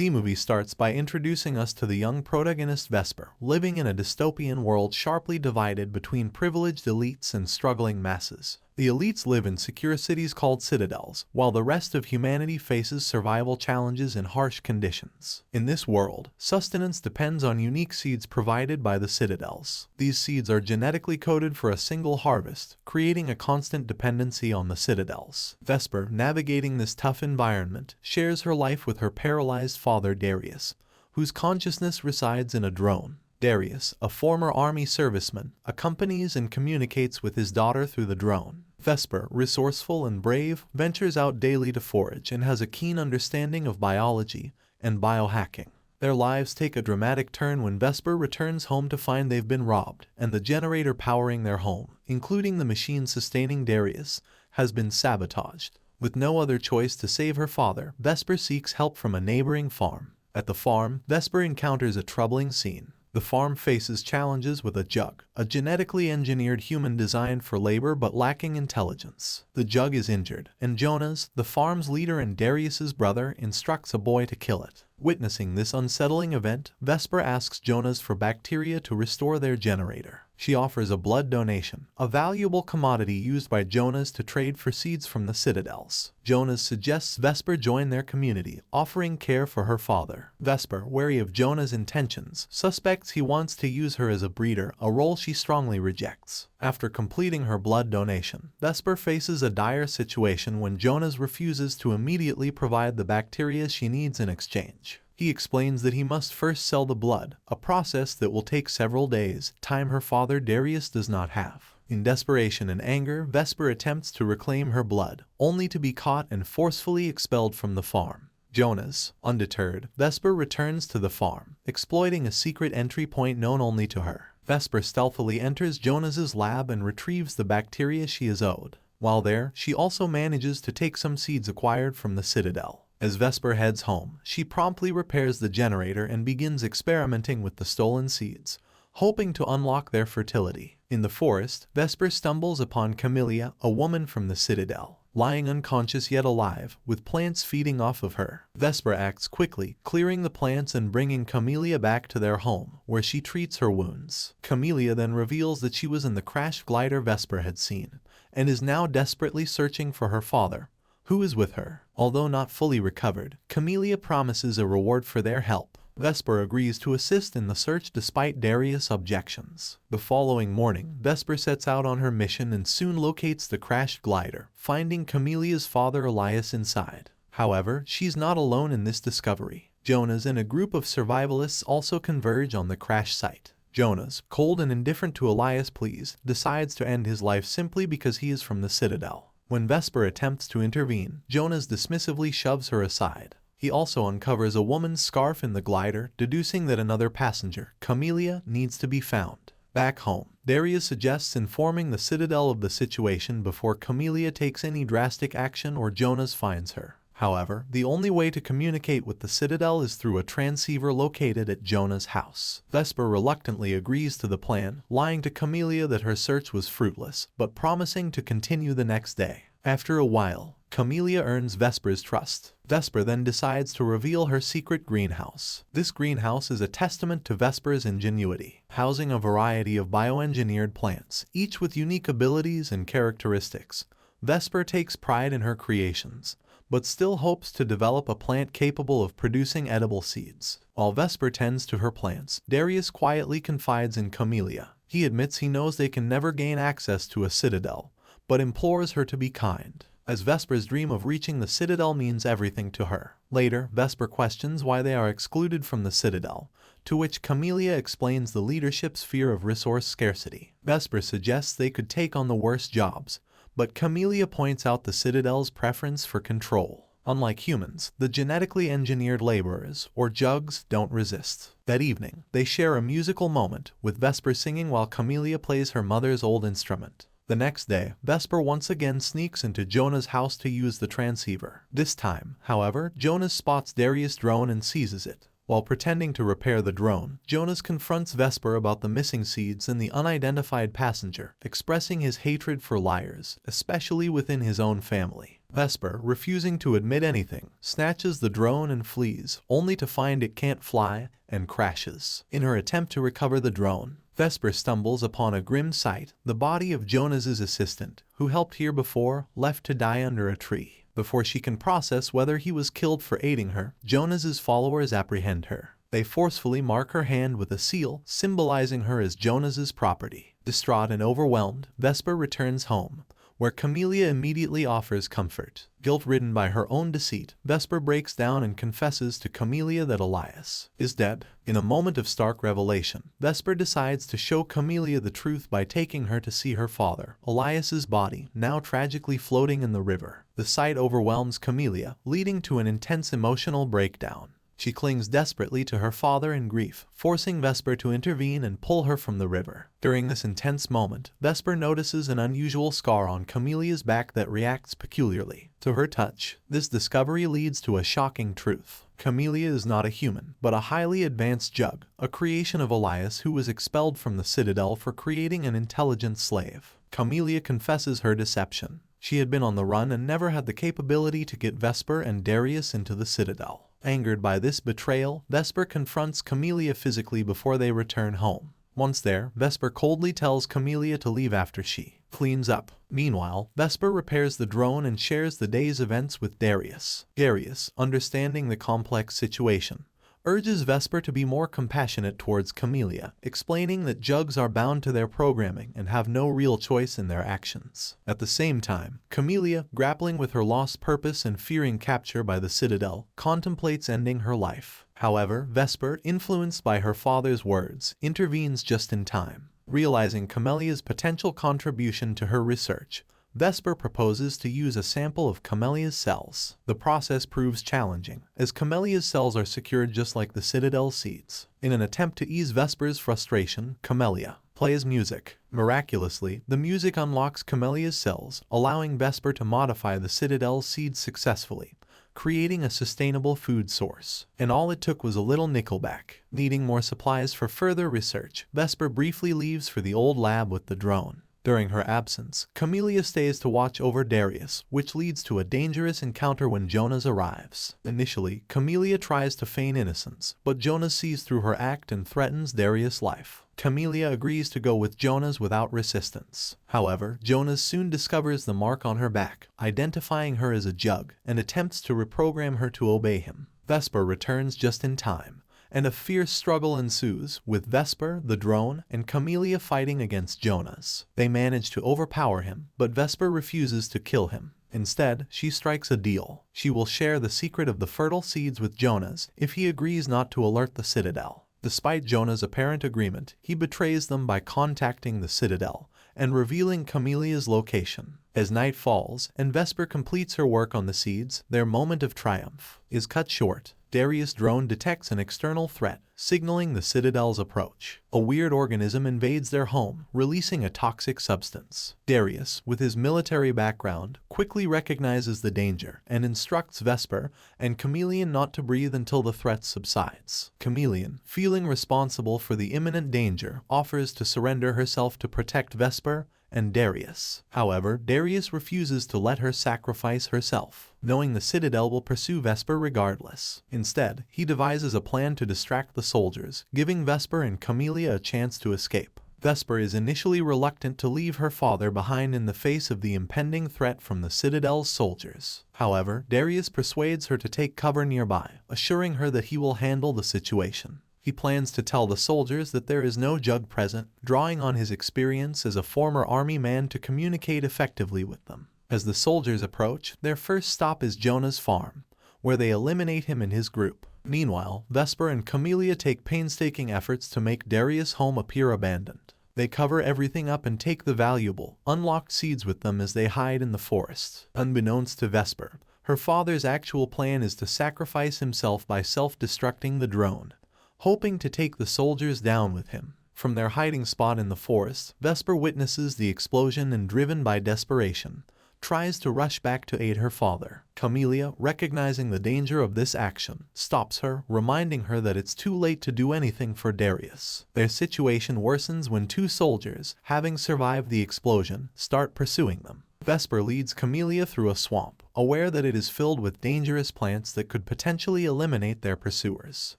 The movie starts by introducing us to the young protagonist Vesper, living in a dystopian world sharply divided between privileged elites and struggling masses. The elites live in secure cities called citadels, while the rest of humanity faces survival challenges in harsh conditions. In this world, sustenance depends on unique seeds provided by the citadels. These seeds are genetically coded for a single harvest, creating a constant dependency on the citadels. Vesper, navigating this tough environment, shares her life with her paralyzed father Darius, whose consciousness resides in a drone. Darius, a former army serviceman, accompanies and communicates with his daughter through the drone. Vesper, resourceful and brave, ventures out daily to forage and has a keen understanding of biology and biohacking. Their lives take a dramatic turn when Vesper returns home to find they've been robbed, and the generator powering their home, including the machine sustaining Darius, has been sabotaged. With no other choice to save her father, Vesper seeks help from a neighboring farm. At the farm, Vesper encounters a troubling scene. The farm faces challenges with a jug, a genetically engineered human designed for labor but lacking intelligence. The jug is injured, and Jonas, the farm's leader and Darius's brother, instructs a boy to kill it. Witnessing this unsettling event, Vesper asks Jonas for bacteria to restore their generator. She offers a blood donation, a valuable commodity used by Jonas to trade for seeds from the citadels. Jonas suggests Vesper join their community, offering care for her father. Vesper, wary of Jonas' intentions, suspects he wants to use her as a breeder, a role she strongly rejects. After completing her blood donation, Vesper faces a dire situation when Jonas refuses to immediately provide the bacteria she needs in exchange. He explains that he must first sell the blood, a process that will take several days, time her father Darius does not have. In desperation and anger, Vesper attempts to reclaim her blood, only to be caught and forcefully expelled from the farm. Jonas, undeterred, Vesper returns to the farm, exploiting a secret entry point known only to her. Vesper stealthily enters Jonas's lab and retrieves the bacteria she is owed. While there, she also manages to take some seeds acquired from the citadel. As Vesper heads home, she promptly repairs the generator and begins experimenting with the stolen seeds, hoping to unlock their fertility. In the forest, Vesper stumbles upon Camellia, a woman from the citadel, lying unconscious yet alive, with plants feeding off of her. Vesper acts quickly, clearing the plants and bringing Camellia back to their home, where she treats her wounds. Camellia then reveals that she was in the crashed glider Vesper had seen, and is now desperately searching for her father, who is with her. Although not fully recovered, Camellia promises a reward for their help. Vesper agrees to assist in the search despite Darius' objections. The following morning, Vesper sets out on her mission and soon locates the crashed glider, finding Camelia's father Elias inside. However, she's not alone in this discovery. Jonas and a group of survivalists also converge on the crash site. Jonas, cold and indifferent to Elias' pleas, decides to end his life simply because he is from the citadel. When Vesper attempts to intervene, Jonas dismissively shoves her aside. He also uncovers a woman's scarf in the glider, deducing that another passenger, Camellia, needs to be found. Back home, Darius suggests informing the citadel of the situation before Camellia takes any drastic action or Jonas finds her. However, the only way to communicate with the citadel is through a transceiver located at Jonas' house. Vesper reluctantly agrees to the plan, lying to Camellia that her search was fruitless, but promising to continue the next day. After a while, Camellia earns Vesper's trust. Vesper then decides to reveal her secret greenhouse. This greenhouse is a testament to Vesper's ingenuity, housing a variety of bioengineered plants, each with unique abilities and characteristics. Vesper takes pride in her creations, but still hopes to develop a plant capable of producing edible seeds. While Vesper tends to her plants, Darius quietly confides in Camellia. He admits he knows they can never gain access to a citadel, but implores her to be kind, as Vesper's dream of reaching the citadel means everything to her. Later, Vesper questions why they are excluded from the citadel, to which Camellia explains the leadership's fear of resource scarcity. Vesper suggests they could take on the worst jobs, but Camellia points out the citadel's preference for control. Unlike humans, the genetically engineered laborers, or jugs, don't resist. That evening, they share a musical moment, with Vesper singing while Camellia plays her mother's old instrument. The next day, Vesper once again sneaks into Jonas' house to use the transceiver. This time, however, Jonas spots Darius' drone and seizes it. While pretending to repair the drone, Jonas confronts Vesper about the missing seeds and the unidentified passenger, expressing his hatred for liars, especially within his own family. Vesper, refusing to admit anything, snatches the drone and flees, only to find it can't fly and crashes. In her attempt to recover the drone, Vesper stumbles upon a grim sight, the body of Jonas's assistant, who helped here before, left to die under a tree. Before she can process whether he was killed for aiding her, Jonas's followers apprehend her. They forcefully mark her hand with a seal, symbolizing her as Jonas's property. Distraught and overwhelmed, Vesper returns home, where Camellia immediately offers comfort. Guilt-ridden by her own deceit, Vesper breaks down and confesses to Camellia that Elias is dead. In a moment of stark revelation, Vesper decides to show Camellia the truth by taking her to see her father, Elias's body, now tragically floating in the river. The sight overwhelms Camellia, leading to an intense emotional breakdown. She clings desperately to her father in grief, forcing Vesper to intervene and pull her from the river. During this intense moment, Vesper notices an unusual scar on Camelia's back that reacts peculiarly to her touch. This discovery leads to a shocking truth. Camellia is not a human, but a highly advanced jug, a creation of Elias who was expelled from the Citadel for creating an intelligent slave. Camellia confesses her deception. She had been on the run and never had the capability to get Vesper and Darius into the Citadel. Angered by this betrayal, Vesper confronts Camellia physically before they return home. Once there, Vesper coldly tells Camellia to leave after she cleans up. Meanwhile, Vesper repairs the drone and shares the day's events with Darius. Darius, understanding the complex situation, urges Vesper to be more compassionate towards Camellia, explaining that jugs are bound to their programming and have no real choice in their actions. At the same time, Camellia, grappling with her lost purpose and fearing capture by the Citadel, contemplates ending her life. However, Vesper, influenced by her father's words, intervenes just in time. Realizing Camelia's potential contribution to her research, Vesper proposes to use a sample of Camelia's cells. The process proves challenging, as Camelia's cells are secured just like the Citadel seeds. In an attempt to ease Vesper's frustration, Camellia plays music. Miraculously, the music unlocks Camelia's cells, allowing Vesper to modify the Citadel's seeds successfully, creating a sustainable food source. And all it took was a little nickelback. Needing more supplies for further research, Vesper briefly leaves for the old lab with the drone. During her absence, Camellia stays to watch over Darius, which leads to a dangerous encounter when Jonas arrives. Initially, Camellia tries to feign innocence, but Jonas sees through her act and threatens Darius' life. Camellia agrees to go with Jonas without resistance. However, Jonas soon discovers the mark on her back, identifying her as a jug, and attempts to reprogram her to obey him. Vesper returns just in time, and a fierce struggle ensues, with Vesper, the drone, and Camellia fighting against Jonas. They manage to overpower him, but Vesper refuses to kill him. Instead, she strikes a deal. She will share the secret of the fertile seeds with Jonas if he agrees not to alert the Citadel. Despite Jonas' apparent agreement, he betrays them by contacting the Citadel and revealing Camelia's location. As night falls and Vesper completes her work on the seeds, their moment of triumph is cut short. Darius' drone detects an external threat, signaling the Citadel's approach. A weird organism invades their home, releasing a toxic substance. Darius, with his military background, quickly recognizes the danger and instructs Vesper and Chameleon not to breathe until the threat subsides. Chameleon, feeling responsible for the imminent danger, offers to surrender herself to protect Vesper and Darius. However, Darius refuses to let her sacrifice herself, knowing the Citadel will pursue Vesper regardless. Instead, he devises a plan to distract the soldiers, giving Vesper and Camellia a chance to escape. Vesper is initially reluctant to leave her father behind in the face of the impending threat from the Citadel's soldiers. However, Darius persuades her to take cover nearby, assuring her that he will handle the situation. He plans to tell the soldiers that there is no jug present, drawing on his experience as a former army man to communicate effectively with them. As the soldiers approach, their first stop is Jonah's farm, where they eliminate him and his group. Meanwhile, Vesper and Camellia take painstaking efforts to make Darius' home appear abandoned. They cover everything up and take the valuable, unlocked seeds with them as they hide in the forest. Unbeknownst to Vesper, her father's actual plan is to sacrifice himself by self-destructing the drone, hoping to take the soldiers down with him. From their hiding spot in the forest, Vesper witnesses the explosion and, driven by desperation, tries to rush back to aid her father. Camellia, recognizing the danger of this action, stops her, reminding her that it's too late to do anything for Darius. Their situation worsens when two soldiers, having survived the explosion, start pursuing them. Vesper leads Camellia through a swamp, aware that it is filled with dangerous plants that could potentially eliminate their pursuers.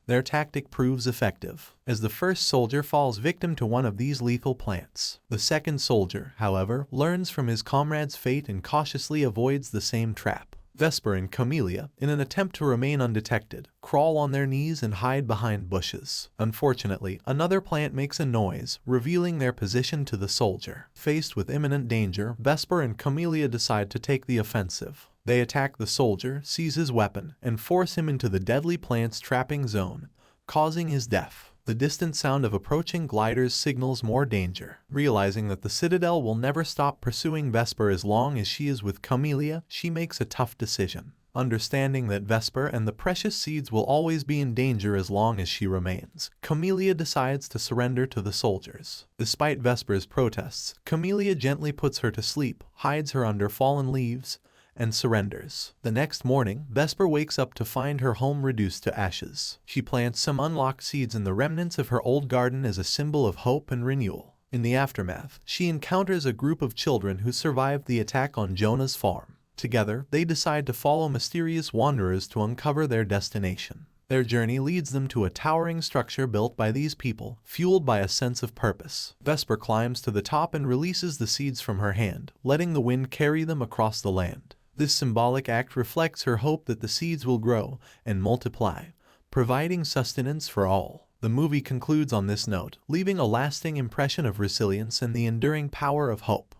Their tactic proves effective, as the first soldier falls victim to one of these lethal plants. The second soldier, however, learns from his comrade's fate and cautiously avoids the same trap. Vesper and Camellia, in an attempt to remain undetected, crawl on their knees and hide behind bushes. Unfortunately, another plant makes a noise, revealing their position to the soldier. Faced with imminent danger, Vesper and Camellia decide to take the offensive. They attack the soldier, seize his weapon, and force him into the deadly plant's trapping zone, causing his death. The distant sound of approaching gliders signals more danger. Realizing that the Citadel will never stop pursuing Vesper as long as she is with Camellia, she makes a tough decision. Understanding that Vesper and the precious seeds will always be in danger as long as she remains, Camellia decides to surrender to the soldiers. Despite Vesper's protests, Camellia gently puts her to sleep, hides her under fallen leaves, and surrenders. The next morning, Vesper wakes up to find her home reduced to ashes. She plants some unlocked seeds in the remnants of her old garden as a symbol of hope and renewal. In the aftermath, she encounters a group of children who survived the attack on Jonah's farm. Together, they decide to follow mysterious wanderers to uncover their destination. Their journey leads them to a towering structure built by these people, fueled by a sense of purpose. Vesper climbs to the top and releases the seeds from her hand, letting the wind carry them across the land. This symbolic act reflects her hope that the seeds will grow and multiply, providing sustenance for all. The movie concludes on this note, leaving a lasting impression of resilience and the enduring power of hope.